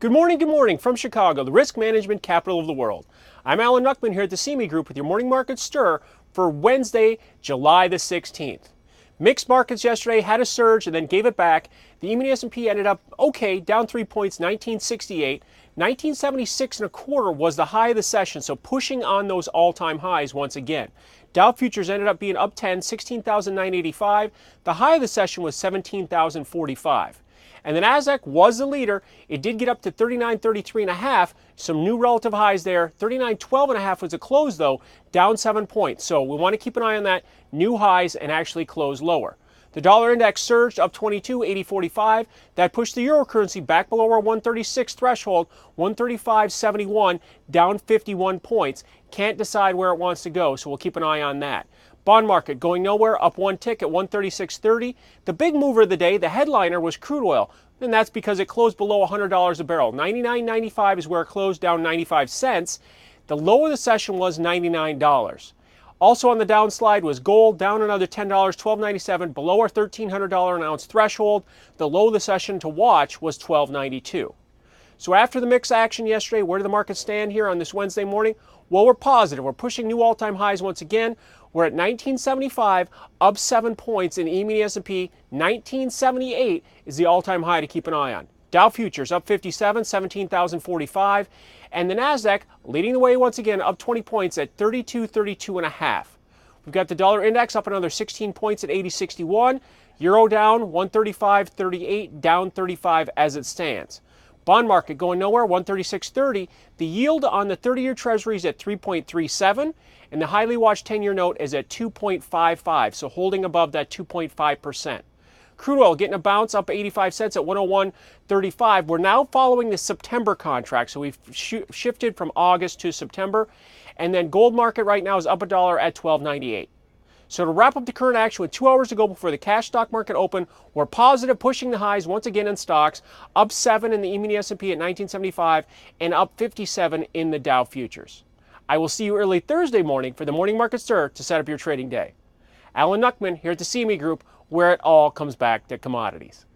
Good morning from Chicago, the risk management capital of the world. I'm Alan Nuckman here at the CME Group with your morning market stir for Wednesday, July the 16th. Mixed markets yesterday had a surge and then gave it back. The E-mini S&P ended up okay, down 3 points, 1968. 1976 and a quarter was the high of the session, so pushing on those all-time highs once again. Dow futures ended up being up 10, 16,985. The high of the session was 17,045. And the Nasdaq was the leader. It did get up to 39.33.5. Some new relative highs there. 39.12.5 was a close though, down 7 points. So we want to keep an eye on that. New highs and actually close lower. The dollar index surged up 22, 80.45. That pushed the euro currency back below our 136 threshold, 135.71, down 51 points. Can't decide where it wants to go, so we'll keep an eye on that. Bond market going nowhere, up one tick at 136.30. The big mover of the day, the headliner, was crude oil, and that's because it closed below $100 a barrel. 99.95 is where it closed, down 95 cents. The low of the session was $99. Also on the downslide was gold, down another $10, $12.97, below our $1,300 an ounce threshold. The low of the session to watch was $12.92. So after the mixed action yesterday, where did the market stand here on this Wednesday morning? Well, we're positive. We're pushing new all-time highs once again. We're at 1975, up 7 points in E-mini S&P. 1978 is the all-time high to keep an eye on. Dow futures up 57, 17,045. And the Nasdaq leading the way once again, up 20 points at 32.5. We've got the dollar index up another 16 points at 80.61. Euro down 135.38, down 35 as it stands. Bond market going nowhere, 136.30. The yield on the 30-year Treasury is at 3.37, and the highly watched 10-year note is at 2.55, so holding above that 2.5%. Crude oil getting a bounce up 85 cents at 101.35. We're now following the September contract, so we've shifted from August to September. And then gold market right now is up $1 at 12.98. So to wrap up the current action with 2 hours to go before the cash stock market open, we're positive, pushing the highs once again in stocks, up 7 in the E-mini S&P at 1975 and up 57 in the Dow futures. I will see you early Thursday morning for the morning market stir to set up your trading day. Alan Nuckman here at the CME Group, where it all comes back to commodities.